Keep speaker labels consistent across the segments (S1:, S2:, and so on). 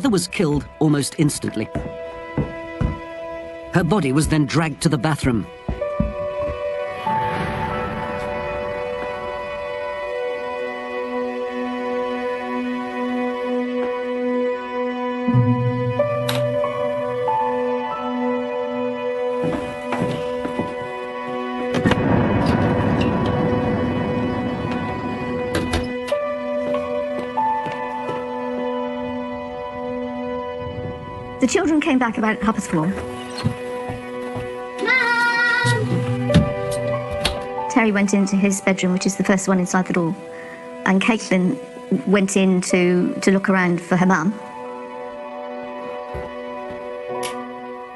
S1: Heather was killed almost instantly. Her body was then dragged to the bathroom.
S2: The children came back about 4:30. Terry went into his bedroom, which is the first one inside the door, and Caitlin went in to look around for her mum.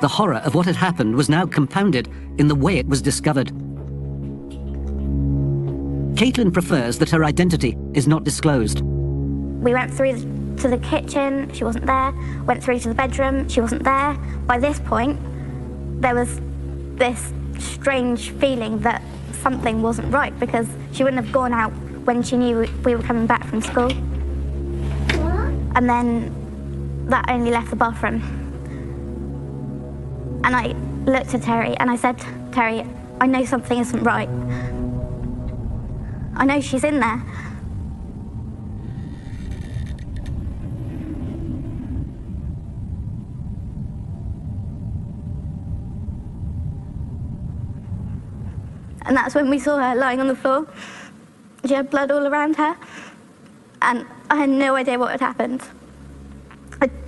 S1: The horror of what had happened was now compounded in the way it was discovered. Caitlin prefers that her identity is not disclosed.
S3: We went through to the kitchen, she wasn't there. Went through to the bedroom, she wasn't there. By this point, there was this strange feeling that something wasn't right, because she wouldn't have gone out when she knew we were coming back from school. And then that only left the bathroom. And I looked at Terry and I said, Terry, I know something isn't right. I know she's in there. And that's when we saw her lying on the floor. She had blood all around her. And I had no idea what had happened.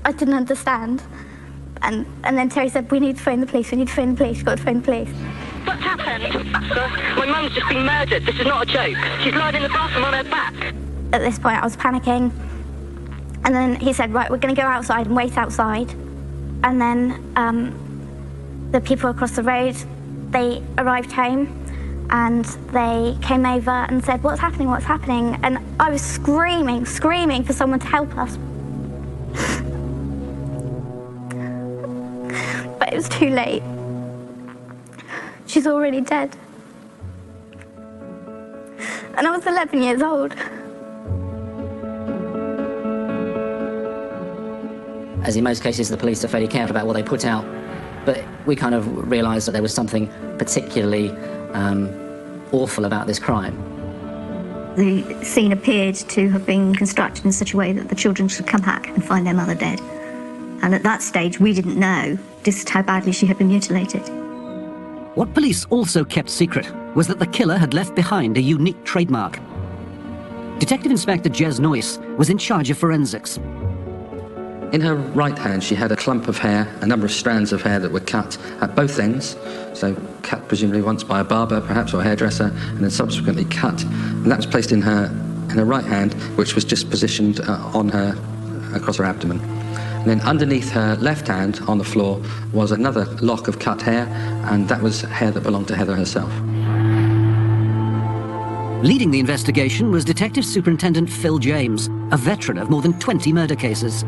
S3: I didn't understand. And then Terry said, we need to phone the police, we need to phone the police, you've got to phone the police.
S4: What's happened? My mum's just been murdered. This is not a joke. She's lying in the bathroom on her back.
S3: At this point, I was panicking. And then he said, right, we're going to go outside and wait outside. And then the people across the road, they arrived home. And they came over and said, what's happening, what's happening? And I was screaming for someone to help us. But it was too late. She's already dead. And I was 11 years old.
S5: As in most cases, the police are fairly careful about what they put out. But we kind of realised that there was something particularly awful about this crime.
S2: The scene appeared to have been constructed in such a way that the children should come back and find their mother dead. And at that stage, we didn't know just how badly she had been mutilated.
S1: What police also kept secret was that the killer had left behind a unique trademark. Detective Inspector Jez Noyce was in charge of forensics.
S6: In her right hand, she had a clump of hair, a number of strands of hair that were cut at both ends, so cut presumably once by a barber, perhaps, or a hairdresser, and then subsequently cut. And that was placed in her right hand, which was just positioned on her, across her abdomen. And then underneath her left hand on the floor was another lock of cut hair, and that was hair that belonged to Heather herself.
S1: Leading the investigation was Detective Superintendent Phil James, a veteran of more than 20 murder cases.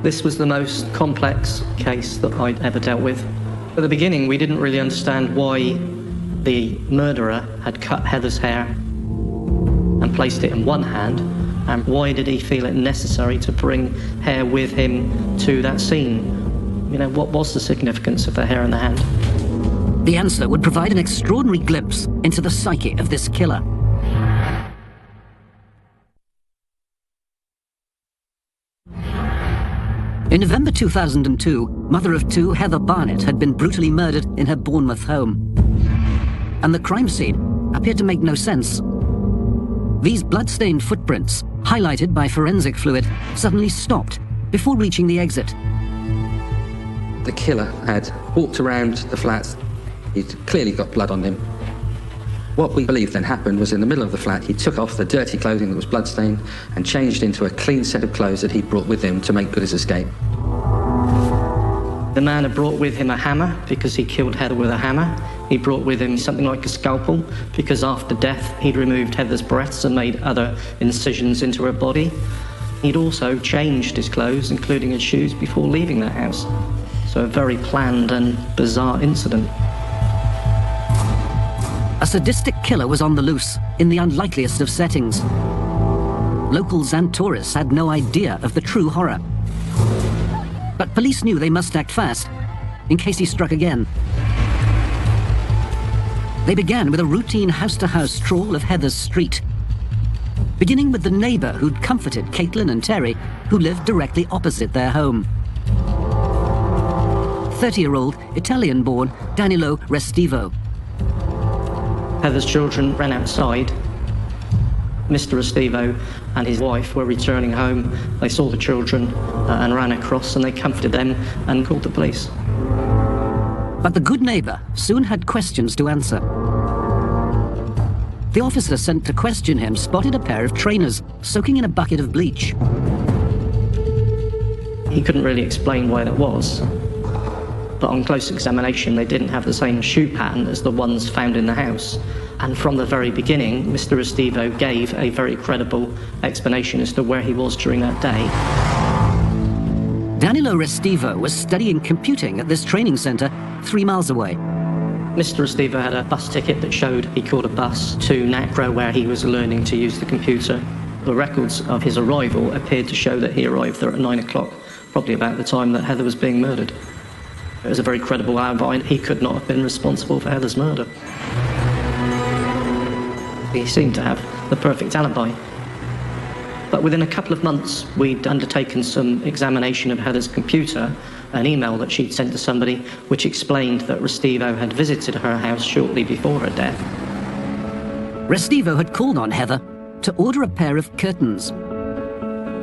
S7: This was the most complex case that I'd ever dealt with. At the beginning, we didn't really understand why the murderer had cut Heather's hair and placed it in one hand, and why did he feel it necessary to bring hair with him to that scene? You know, what was the significance of the hair in the hand?
S1: The answer would provide an extraordinary glimpse into the psyche of this killer. In November 2002, mother of two, Heather Barnett, had been brutally murdered in her Bournemouth home. And the crime scene appeared to make no sense. These blood-stained footprints, highlighted by forensic fluid, suddenly stopped before reaching the exit.
S6: The killer had walked around the flat. He'd clearly got blood on him. What we believe then happened was, in the middle of the flat, he took off the dirty clothing that was bloodstained and changed into a clean set of clothes that he'd brought with him to make good his escape.
S7: The man had brought with him a hammer because he killed Heather with a hammer. He brought with him something like a scalpel because after death he'd removed Heather's breasts and made other incisions into her body. He'd also changed his clothes, including his shoes, before leaving the house. So a very planned and bizarre incident.
S1: A sadistic killer was on the loose in the unlikeliest of settings. Locals and tourists had no idea of the true horror. But police knew they must act fast, in case he struck again. They began with a routine house-to-house trawl of Heather's street, beginning with the neighbour who'd comforted Caitlin and Terry, who lived directly opposite their home. 30-year-old, Italian-born Danilo Restivo.
S7: Heather's children ran outside. Mr. Restivo and his wife were returning home. They saw the children and ran across, and they comforted them and called the police.
S1: But the good neighbour soon had questions to answer. The officer sent to question him spotted a pair of trainers soaking in a bucket of bleach.
S7: He couldn't really explain why that was, but on close examination they didn't have the same shoe pattern as the ones found in the house. And from the very beginning, Mr. Restivo gave a very credible explanation as to where he was during that day.
S1: Danilo Restivo was studying computing at this training centre 3 miles away.
S7: Mr. Restivo had a bus ticket that showed he caught a bus to NACRA where he was learning to use the computer. The records of his arrival appeared to show that he arrived there at 9 o'clock, probably about the time that Heather was being murdered. It was a very credible alibi. He could not have been responsible for Heather's murder. He seemed to have the perfect alibi. But within a couple of months, we'd undertaken some examination of Heather's computer, an email that she'd sent to somebody which explained that Restivo had visited her house shortly before her death.
S1: Restivo had called on Heather to order a pair of curtains.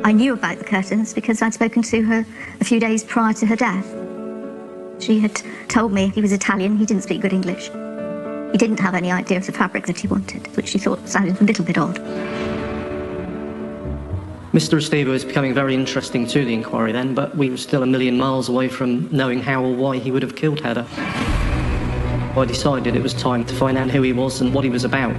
S2: I knew about the curtains because I'd spoken to her a few days prior to her death. She had told me he was Italian, he didn't speak good English. He didn't have any idea of the fabric that he wanted, which she thought sounded a little bit odd.
S7: Mr. Restivo was becoming very interesting to the inquiry then, but we were still a million miles away from knowing how or why he would have killed Heather. I decided it was time to find out who he was and what he was about.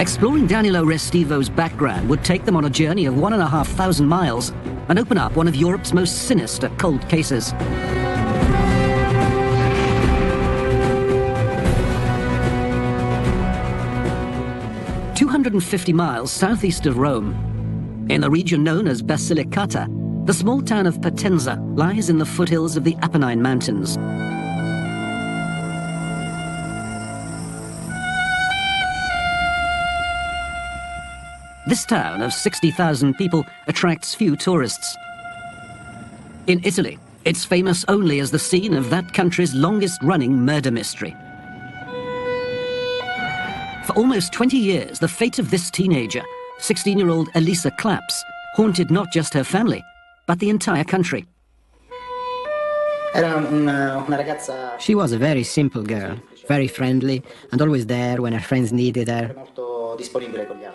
S1: Exploring Danilo Restivo's background would take them on a journey of 1,500 miles and open up one of Europe's most sinister cold cases. "250 miles southeast of Rome, in the region known as Basilicata, the small town of Potenza lies in the foothills of the Apennine Mountains. This town of 60,000 people attracts few tourists. In Italy, it's famous only as the scene of that country's longest-running murder mystery. For almost 20 years, the fate of this teenager, 16-year-old Elisa Claps, haunted not just her family, but the entire country.
S8: She was a very simple girl, very friendly, and always there when her friends needed her.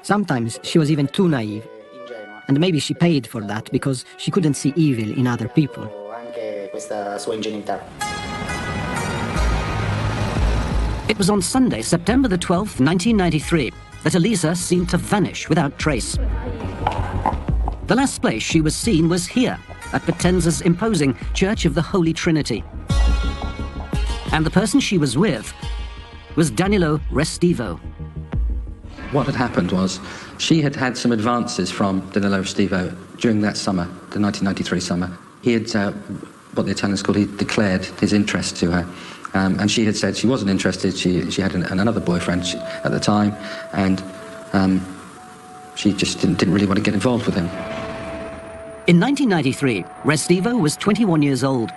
S8: Sometimes she was even too naive, and maybe she paid for that because she couldn't see evil in other people.
S1: It was on Sunday, September the 12th, 1993, that Elisa seemed to vanish without trace. The last place she was seen was here, at Potenza's imposing Church of the Holy Trinity. And the person she was with was Danilo Restivo.
S6: What had happened was she had had some advances from Danilo Restivo during that summer, the 1993 summer. He had, what the Italians called, he declared his interest to her. And she had said she wasn't interested. She had another boyfriend at the time, and she just didn't really want to get involved with him.
S1: In 1993, Restivo was 21 years old.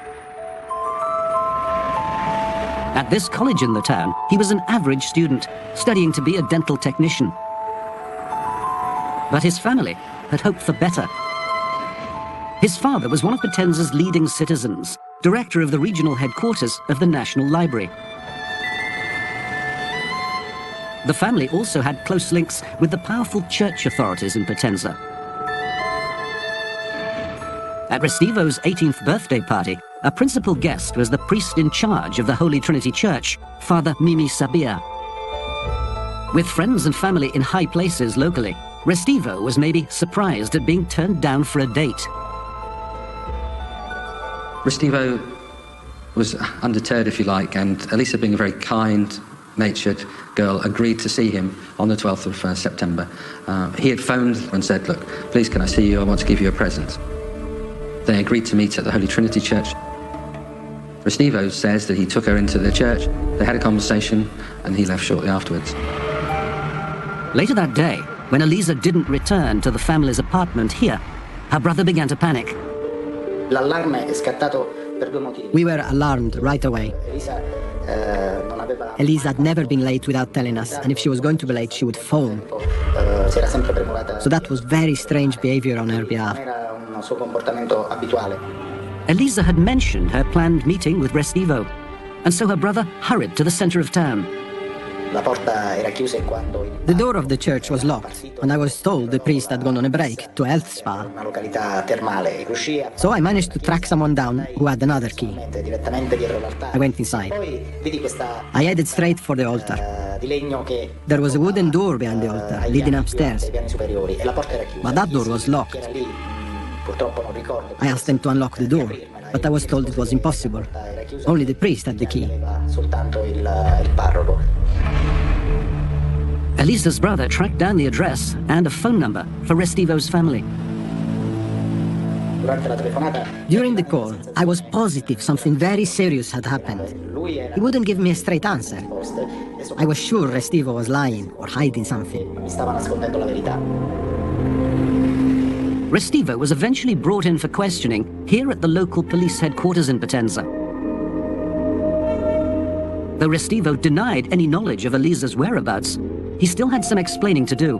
S1: At this college in the town, he was an average student, studying to be a dental technician. But his family had hoped for better. His father was one of Potenza's leading citizens, director of the regional headquarters of the National Library. The family also had close links with the powerful church authorities in Potenza. At Restivo's 18th birthday party, a principal guest was the priest in charge of the Holy Trinity Church, Father Mimi Sabia. With friends and family in high places locally, Restivo was maybe surprised at being turned down for a date.
S6: Restivo was undeterred, if you like, and Elisa, being a very kind-natured girl, agreed to see him on the 12th of September. He had phoned and said, "Look, please can I see you? I want to give you a present." They agreed to meet at the Holy Trinity Church. Restivo says that he took her into the church, they had a conversation, and he left shortly afterwards.
S1: Later that day, when Elisa didn't return to the family's apartment here, her brother began to panic.
S9: L'allarme è scattato per due motivi.
S8: We were alarmed right away.
S9: Non aveva...
S8: Elisa had never been late without telling us, and if she was going to be late, she would phone.
S9: Si era sempre premurata.
S8: So that was very strange behavior on her behalf.
S9: Non era un suo comportamento abituale.
S1: Elisa had mentioned her planned meeting with Restivo, and so her brother hurried to the center of town.
S9: La porta era chiusa in quanto
S8: The door of the church was locked, and I was told the priest had gone on a break to a health spa.
S9: una località termale. Riuscì a...
S8: So I managed to track someone down who had another key.
S9: direttamente dietro l'altare.
S8: I went inside.
S9: Poi vidi questa
S8: I headed straight for the altar.
S9: di legno che
S8: There was a wooden door behind the altar, leading upstairs,
S9: ai piani superiori e la porta era chiusa.
S8: but that door was locked.
S9: Era lì, purtroppo non ricordo.
S8: I asked them to unlock the door, but I was told it was impossible. Only the priest had the key.
S9: Aveva soltanto il parroco.
S1: Elisa's brother tracked down the address and a phone number for Restivo's family.
S9: Durante la telefonata
S8: During the call, I was positive something very serious had happened.
S9: lui era
S8: He wouldn't give me a straight answer.
S9: poste e
S8: I was sure Restivo was lying or hiding something.
S9: mi stava nascondendo la verità.
S1: Restivo was eventually brought in for questioning here at the local police headquarters in Potenza. Though Restivo denied any knowledge of Elisa's whereabouts, he still had some explaining to do.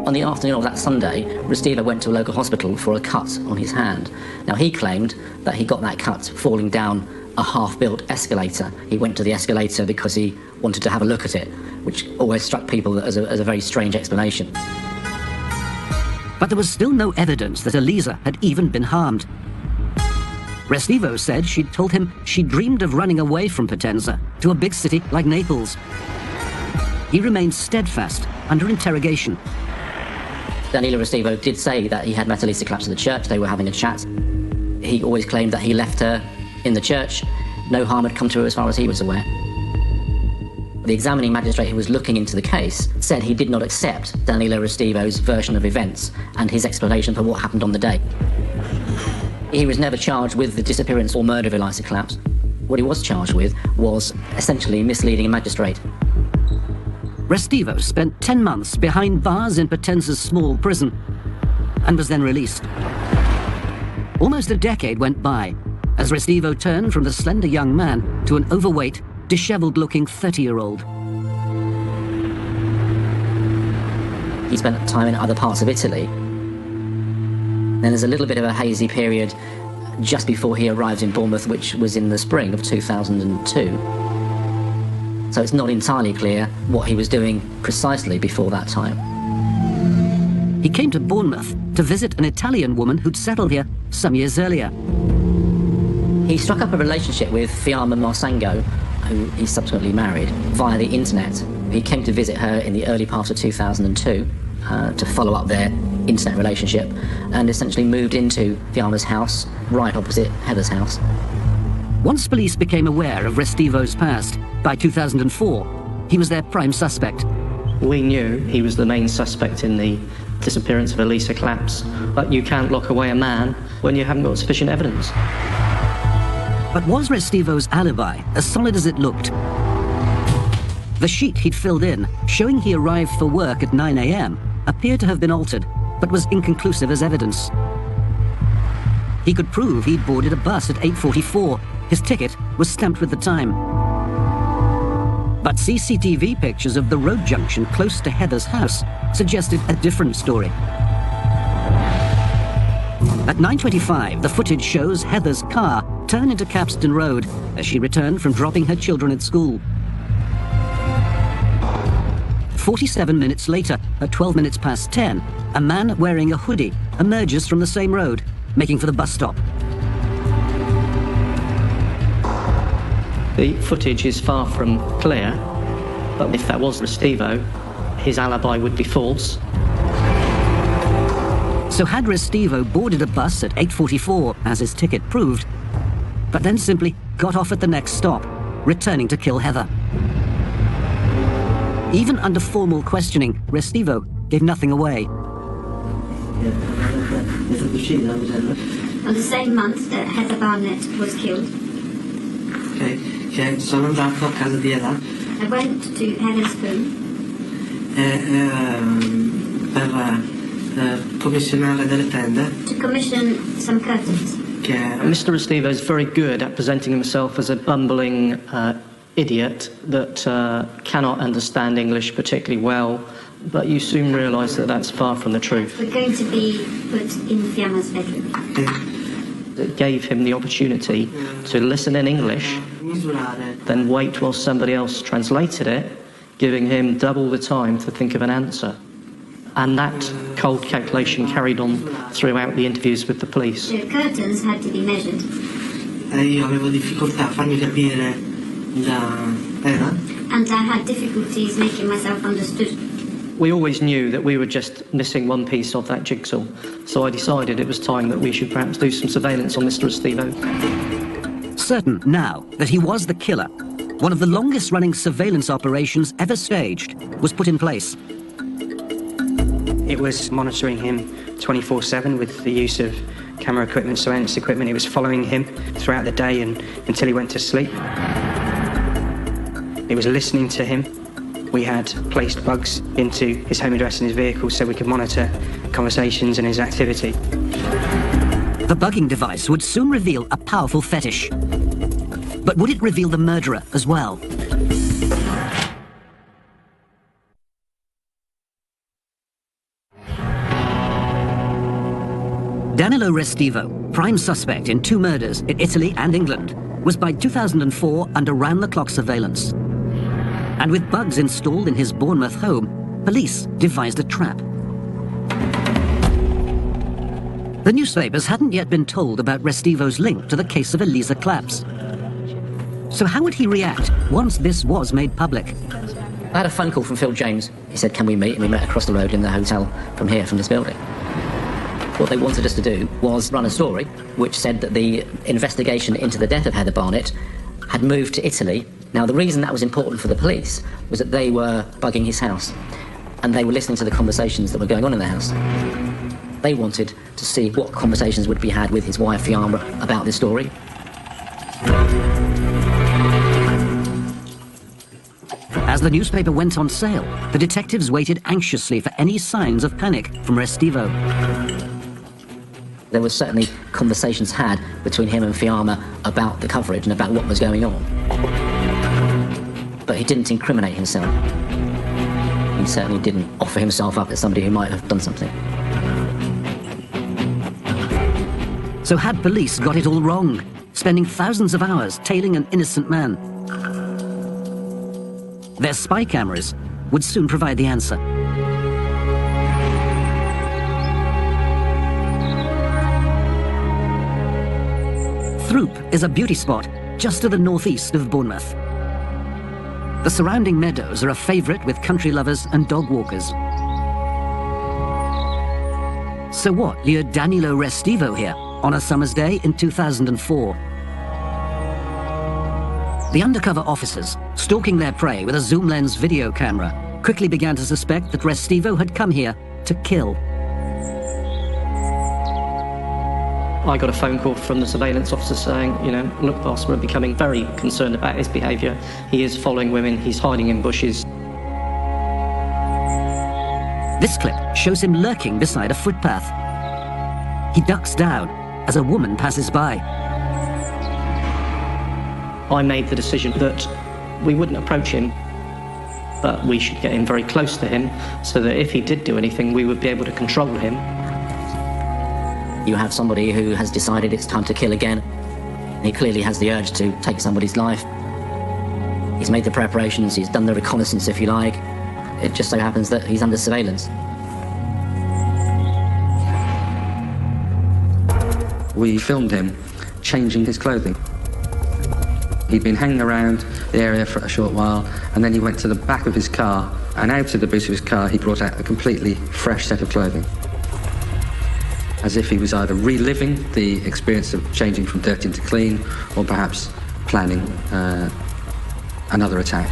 S5: On the afternoon of that Sunday, Restivo went to a local hospital for a cut on his hand. Now, he claimed that he got that cut falling down a half-built escalator. He went to the escalator because he wanted to have a look at it, which always struck people as a very strange explanation.
S1: But there was still no evidence that Elisa had even been harmed. Restivo said she'd told him she dreamed of running away from Potenza to a big city like Naples. He remained steadfast under interrogation.
S5: Danilo Restivo did say that he had met Elisa Claps at the church. They were having a chat. He always claimed that he left her in the church. No harm had come to her as far as he was aware. The examining magistrate who was looking into the case said he did not accept Danilo Restivo's version of events and his explanation for what happened on the day. He was never charged with the disappearance or murder of Elisa Claps. What he was charged with was essentially misleading a magistrate.
S1: Restivo spent 10 months behind bars in Potenza's small prison and was then released. Almost a decade went by as Restivo turned from the slender young man to an overweight, disheveled-looking 30-year-old.
S5: He spent time in other parts of Italy. Then there's a little bit of a hazy period just before he arrived in Bournemouth, which was in the spring of 2002. So it's not entirely clear what he was doing precisely before that time.
S1: He came to Bournemouth to visit an Italian woman who'd settled here some years earlier.
S5: He struck up a relationship with Fiamma Marsango, who he subsequently married, via the internet. He came to visit her in the early part of 2002 to follow up their internet relationship, and essentially moved into Fiamma's house, right opposite Heather's house.
S1: Once police became aware of Restivo's past, by 2004, he was their prime suspect.
S7: We knew he was the main suspect in the disappearance of Elisa Claps, but you can't lock away a man when you haven't got sufficient evidence.
S1: But was Restivo's alibi as solid as it looked? The sheet he'd filled in, showing he arrived for work at 9 a.m., appeared to have been altered, but was inconclusive as evidence. He could prove he'd boarded a bus at 8:44. His ticket was stamped with the time. But CCTV pictures of the road junction close to Heather's house suggested a different story. At 9:25, the footage shows Heather's car turn into Capston Road as she returned from dropping her children at school. 47 minutes later, at 12 minutes past 10, a man wearing a hoodie emerges from the same road, making for the bus stop.
S7: The footage is far from clear, but if that was Restivo, his alibi would be false.
S1: So had Restivo boarded a bus at 8:44, as his ticket proved, but then simply got off at the next stop, returning to kill Heather. Even under formal questioning, Restivo gave nothing away.
S10: On the same month that Heather Barnett was killed.
S11: Ok, che sono andato a casa di Ella.
S10: I went to Heather's home.
S11: Per commissionare delle tende.
S10: To commission some curtains.
S7: Mr. Restivo is very good at presenting himself as a bumbling idiot that cannot understand English particularly well, but you soon realise that that's far from the truth.
S10: We're going to be put in Fiamma's bedroom.
S7: It gave him the opportunity to listen in English, then wait while somebody else translated it, giving him double the time to think of an answer. And that cold calculation carried on throughout the interviews with the police.
S10: The curtains had to be measured.
S11: Io avevo difficoltà a farmi capire da Ella.
S10: And I had difficulties making myself understood.
S7: We always knew that we were just missing one piece of that jigsaw, so I decided it was time that we should perhaps do some surveillance on Mr. Restivo.
S1: Certain now that he was the killer, one of the longest-running surveillance operations ever staged was put in place.
S12: It was monitoring him 24/7 with the use of camera equipment, surveillance equipment. It was following him throughout the day and until he went to sleep. It was listening to him. We had placed bugs into his home address and his vehicle so we could monitor conversations and his activity.
S1: The bugging device would soon reveal a powerful fetish. But would it reveal the murderer as well? Danilo Restivo, prime suspect in 2 murders in Italy and England, was by 2004 under round-the-clock surveillance. And with bugs installed in his Bournemouth home, police devised a trap. The newspapers hadn't yet been told about Restivo's link to the case of Elisa Claps. So how would he react once this was made public?
S5: I had a phone call from Phil James. He said, can we meet? And we met across the road in the hotel from here, from this building. What they wanted us to do was run a story which said that the investigation into the death of Heather Barnett had moved to Italy. Now, the reason that was important for the police was that they were bugging his house and they were listening to the conversations that were going on in the house. They wanted to see what conversations would be had with his wife, Fiamma, about this story.
S1: As the newspaper went on sale, the detectives waited anxiously for any signs of panic from Restivo.
S5: There were certainly conversations had between him and Fiamma about the coverage and about what was going on. But he didn't incriminate himself. He certainly didn't offer himself up as somebody who might have done something.
S1: So had police got it all wrong, spending thousands of hours tailing an innocent man? Their spy cameras would soon provide the answer. Throop is a beauty spot just to the northeast of Bournemouth. The surrounding meadows are a favourite with country lovers and dog walkers. So what lured Danilo Restivo here on a summer's day in 2004? The undercover officers, stalking their prey with a zoom lens video camera, quickly began to suspect that Restivo had come here to kill.
S7: I got a phone call from the surveillance officer saying, look, boss, we're becoming very concerned about his behaviour. He is following women, he's hiding in bushes.
S1: This clip shows him lurking beside a footpath. He ducks down as a woman passes by.
S7: I made the decision that we wouldn't approach him, but we should get in very close to him so that if he did do anything, we would be able to control him.
S5: You have somebody who has decided it's time to kill again. He clearly has the urge to take somebody's life. He's made the preparations, he's done the reconnaissance, if you like. It just so happens that he's under surveillance.
S6: We filmed him changing his clothing. He'd been hanging around the area for a short while, and then he went to the back of his car, and out of the boot of his car he brought out a completely fresh set of clothing. As if he was either reliving the experience of changing from dirty into clean, or perhaps planning another attack.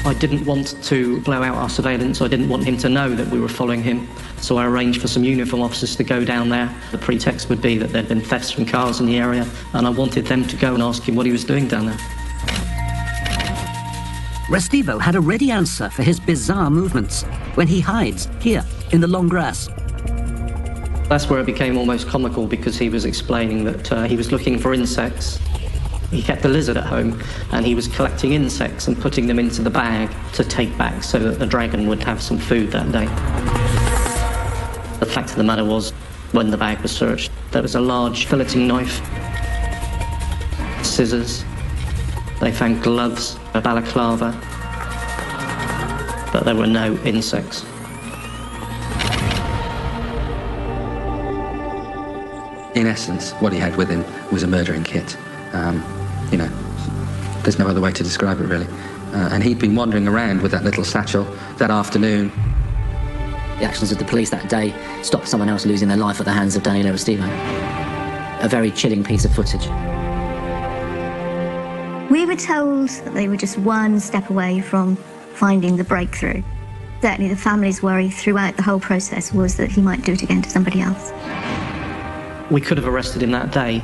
S7: I didn't want to blow out our surveillance. I didn't want him to know that we were following him. So I arranged for some uniform officers to go down there. The pretext would be that there'd been thefts from cars in the area, and I wanted them to go and ask him what he was doing down there.
S1: Restivo had a ready answer for his bizarre movements when he hides here in the long grass.
S7: That's where it became almost comical, because he was explaining that he was looking for insects. He kept a lizard at home, and he was collecting insects and putting them into the bag to take back so that the dragon would have some food that day. The fact of the matter was, when the bag was searched, there was a large filleting knife, scissors, they found gloves, a balaclava, but there were no insects.
S6: In essence, what he had with him was a murdering kit. You know, there's no other way to describe it, really. And he'd been wandering around with that little satchel that afternoon.
S5: The actions of the police that day stopped someone else losing their life at the hands of Daniele Restivo. A very chilling piece of footage.
S2: We were told that they were just one step away from finding the breakthrough. Certainly the family's worry throughout the whole process was that he might do it again to somebody else.
S7: We could have arrested him that day,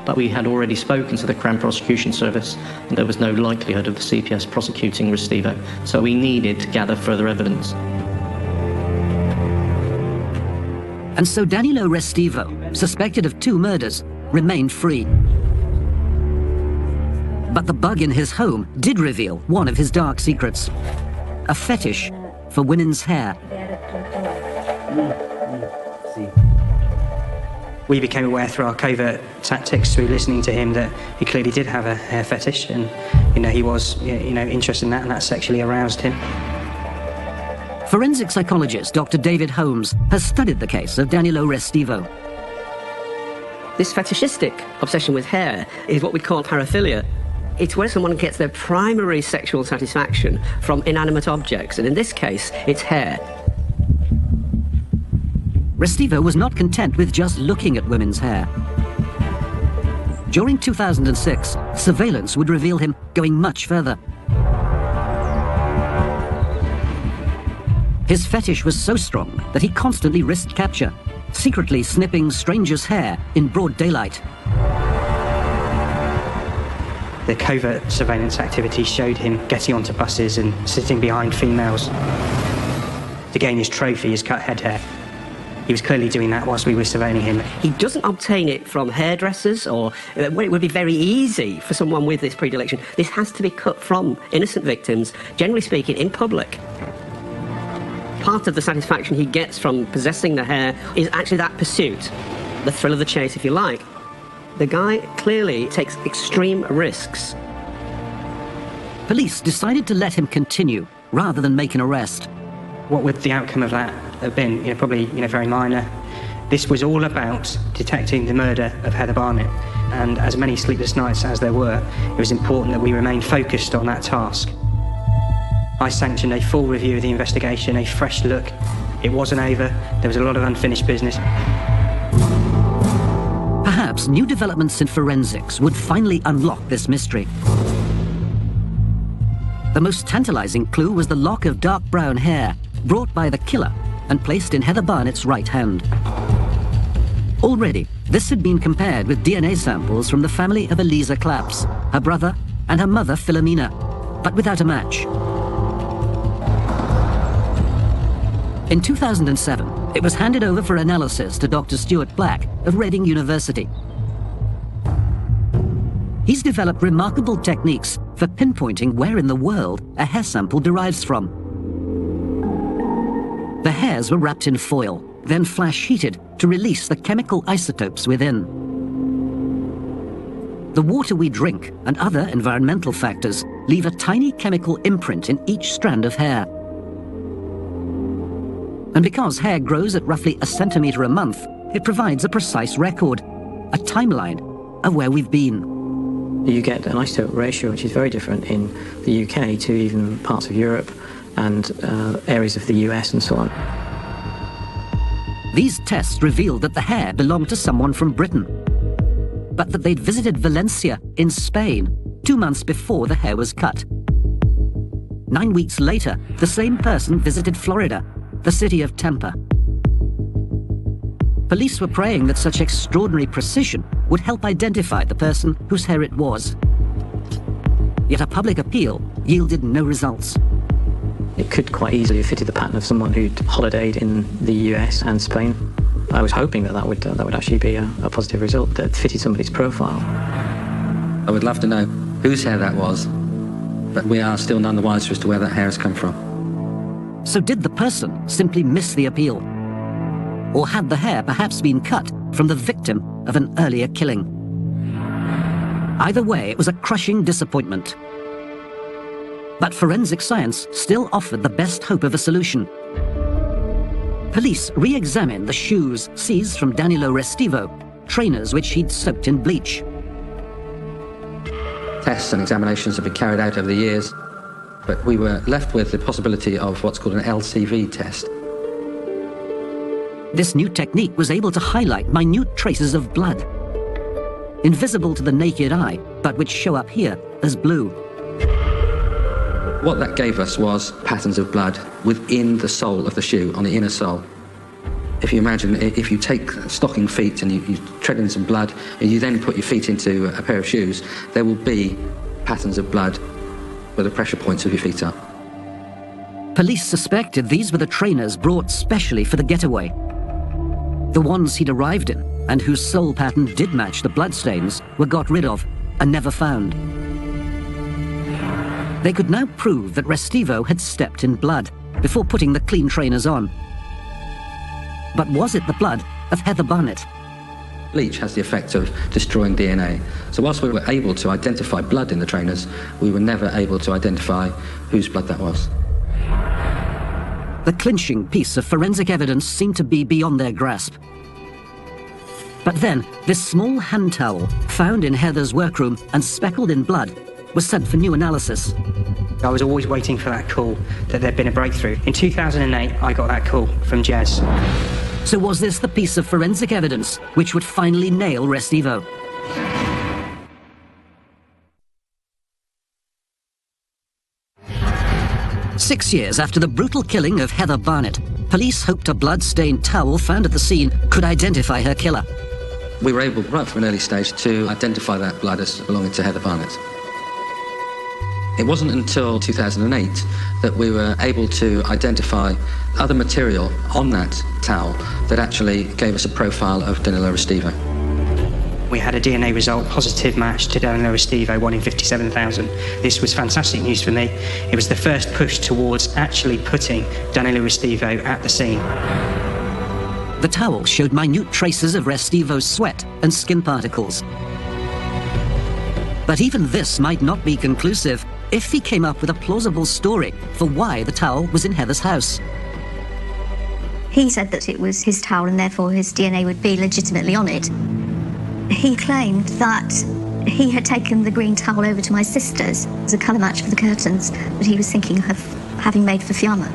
S7: but we had already spoken to the Crown Prosecution Service, and there was no likelihood of the CPS prosecuting Restivo, so we needed to gather further evidence.
S1: And so Danilo Restivo, suspected of 2 murders, remained free. But the bug in his home did reveal one of his dark secrets: a fetish for women's hair.
S12: We became aware through our covert tactics, through listening to him, that he clearly did have a hair fetish, and he was interested in that, and that sexually aroused him.
S1: Forensic psychologist Dr. David Holmes has studied the case of Danilo Restivo.
S13: This fetishistic obsession with hair is what we call paraphilia. It's where someone gets their primary sexual satisfaction from inanimate objects, and in this case, it's hair.
S1: Restivo was not content with just looking at women's hair. During 2006, surveillance would reveal him going much further. His fetish was so strong that he constantly risked capture, secretly snipping strangers' hair in broad daylight.
S12: The covert surveillance activity showed him getting onto buses and sitting behind females to gain his trophy, his cut head hair. He was clearly doing that whilst we were surveilling him.
S13: He doesn't obtain it from hairdressers, or it would be very easy for someone with this predilection. This has to be cut from innocent victims, generally speaking, in public. Part of the satisfaction he gets from possessing the hair is actually that pursuit, the thrill of the chase, if you like. The guy clearly takes extreme risks.
S1: Police decided to let him continue rather than make an arrest.
S12: What would the outcome of that have been? Probably very minor. This was all about detecting the murder of Heather Barnett, and as many sleepless nights as there were, it was important that we remain focused on that task. I sanctioned a full review of the investigation, a fresh look. It wasn't over. There was a lot of unfinished business.
S1: Perhaps new developments in forensics would finally unlock this mystery. The most tantalizing clue was the lock of dark brown hair brought by the killer and placed in Heather Barnett's right hand. Already, this had been compared with DNA samples from the family of Eliza Claps, her brother and her mother Philomena, but without a match. In 2007, it was handed over for analysis to Dr. Stuart Black of Reading University. He's developed remarkable techniques for pinpointing where in the world a hair sample derives from. The hairs were wrapped in foil, then flash heated to release the chemical isotopes within. The water we drink and other environmental factors leave a tiny chemical imprint in each strand of hair. And because hair grows at roughly a centimetre a month, it provides a precise record, a timeline of where we've been.
S7: You get an isotope ratio which is very different in the UK to even parts of Europe and areas of the US and so on.
S1: These tests revealed that the hair belonged to someone from Britain, but that they'd visited Valencia in Spain 2 months before the hair was cut. 9 weeks later, the same person visited Florida, the city of Tampa. Police were praying that such extraordinary precision would help identify the person whose hair it was. Yet a public appeal yielded no results.
S14: It could quite easily have fitted the pattern of someone who'd holidayed in the US and Spain. I was hoping that would actually be a positive result, that fitted somebody's profile.
S6: I would love to know whose hair that was, but we are still none the wiser as to where that hair has come from.
S1: So did the person simply miss the appeal? Or had the hair perhaps been cut from the victim of an earlier killing? Either way, it was a crushing disappointment. But forensic science still offered the best hope of a solution. Police re-examined the shoes seized from Danilo Restivo, trainers which he'd soaked in bleach.
S6: Tests and examinations have been carried out over the years, but we were left with the possibility of what's called an LCV test.
S1: This new technique was able to highlight minute traces of blood, invisible to the naked eye, but which show up here as blue.
S6: What that gave us was patterns of blood within the sole of the shoe, on the inner sole. If you imagine, if you take stocking feet and you tread in some blood, and you then put your feet into a pair of shoes, there will be patterns of blood where the pressure points of your feet are.
S1: Police suspected these were the trainers brought specially for the getaway. The ones he'd arrived in, and whose sole pattern did match the bloodstains, were got rid of and never found. They could now prove that Restivo had stepped in blood before putting the clean trainers on. But was it the blood of Heather Barnett?
S6: Bleach has the effect of destroying DNA. So whilst we were able to identify blood in the trainers, we were never able to identify whose blood that was.
S1: The clinching piece of forensic evidence seemed to be beyond their grasp. But then, this small hand towel, found in Heather's workroom and speckled in blood, was sent for new analysis.
S12: I was always waiting for that call, that there'd been a breakthrough. In 2008, I got that call from Jez.
S1: So was this the piece of forensic evidence which would finally nail Restivo? Six years after the brutal killing of Heather Barnett, police hoped a blood-stained towel found at the scene could identify her killer.
S6: We were able, right from an early stage, to identify that blood as belonging to Heather Barnett. It wasn't until 2008 that we were able to identify other material on that towel that actually gave us a profile of Danilo Restivo.
S12: We had a DNA result, positive match to Danilo Restivo, 1 in 57,000. This was fantastic news for me. It was the first push towards actually putting Danilo Restivo at the scene.
S1: The towel showed minute traces of Restivo's sweat and skin particles. But even this might not be conclusive if he came up with a plausible story for why the towel was in Heather's house.
S2: He said that it was his towel and therefore his DNA would be legitimately on it. He claimed that he had taken the green towel over to my sister's as a colour match for the curtains that he was thinking of having made for Fiamma.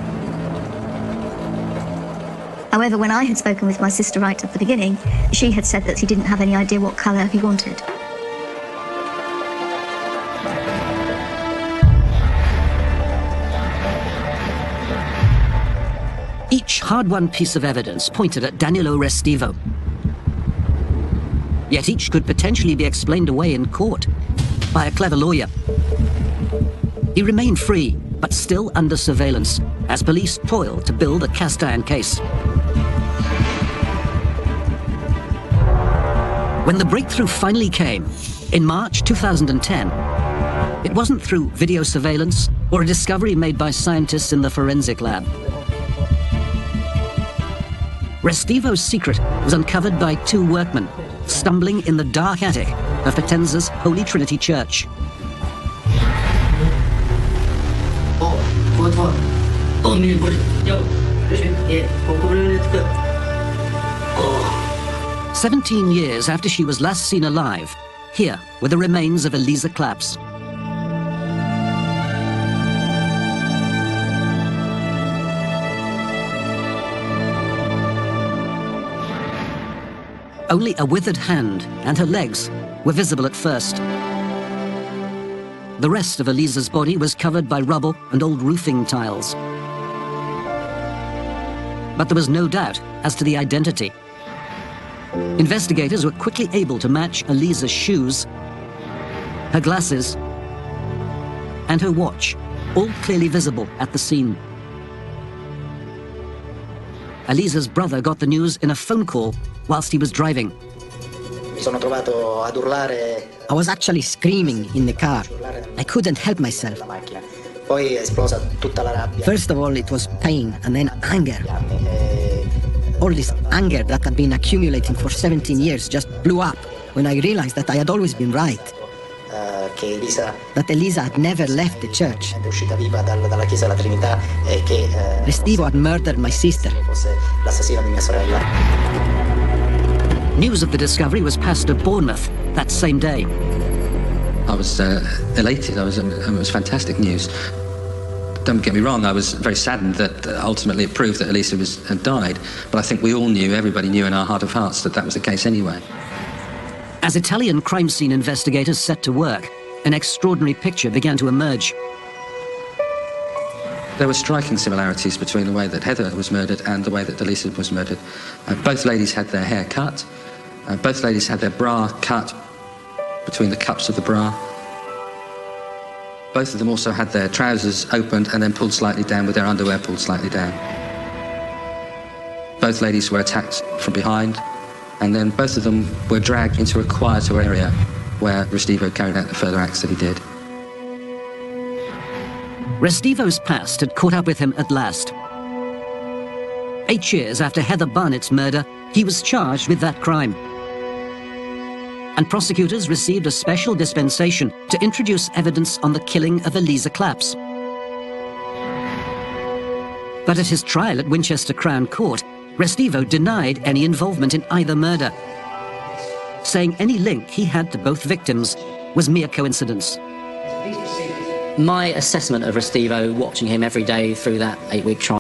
S2: However, when I had spoken with my sister right at the beginning, she had said that he didn't have any idea what colour he wanted.
S1: Each hard-won piece of evidence pointed at Danilo Restivo. Yet each could potentially be explained away in court by a clever lawyer. He remained free, but still under surveillance, as police toiled to build a cast-iron case. When the breakthrough finally came, in March 2010, it wasn't through video surveillance or a discovery made by scientists in the forensic lab. Restivo's secret was uncovered by two workmen stumbling in the dark attic of Potenza's Holy Trinity Church. Oh. 17 years after she was last seen alive, here were the remains of Elisa Claps. Only a withered hand and her legs were visible at first. The rest of Elisa's body was covered by rubble and old roofing tiles. But there was no doubt as to the identity. Investigators were quickly able to match Elisa's shoes, her glasses, and her watch, all clearly visible at the scene. Elisa's brother got the news in a phone call whilst he was driving.
S8: I was actually screaming in the car. I couldn't help myself. First of all, it was pain and then anger. All this anger that had been accumulating for 17 years just blew up when I realized that I had always been right. That Elisa had never left the church. Restivo had murdered my sister.
S1: News of the discovery was passed to Bournemouth that same day.
S6: I was elated. It was fantastic news. Don't get me wrong, I was very saddened that ultimately it proved that Elisa had died. But I think we all knew, everybody knew in our heart of hearts that that was the case anyway.
S1: As Italian crime scene investigators set to work, an extraordinary picture began to emerge.
S6: There were striking similarities between the way that Heather was murdered and the way that Elisa was murdered. Both ladies had their hair cut. Both ladies had their bra cut between the cups of the bra. Both of them also had their trousers opened and then pulled slightly down with their underwear pulled slightly down. Both ladies were attacked from behind, and then both of them were dragged into a quieter area where Restivo carried out the further acts that he did.
S1: Restivo's past had caught up with him at last. 8 years after Heather Barnett's murder, he was charged with that crime. And prosecutors received a special dispensation to introduce evidence on the killing of Elisa Claps. But at his trial at Winchester Crown Court, Restivo denied any involvement in either murder, saying any link he had to both victims was mere coincidence.
S5: My assessment of Restivo, watching him every day through that 8-week trial,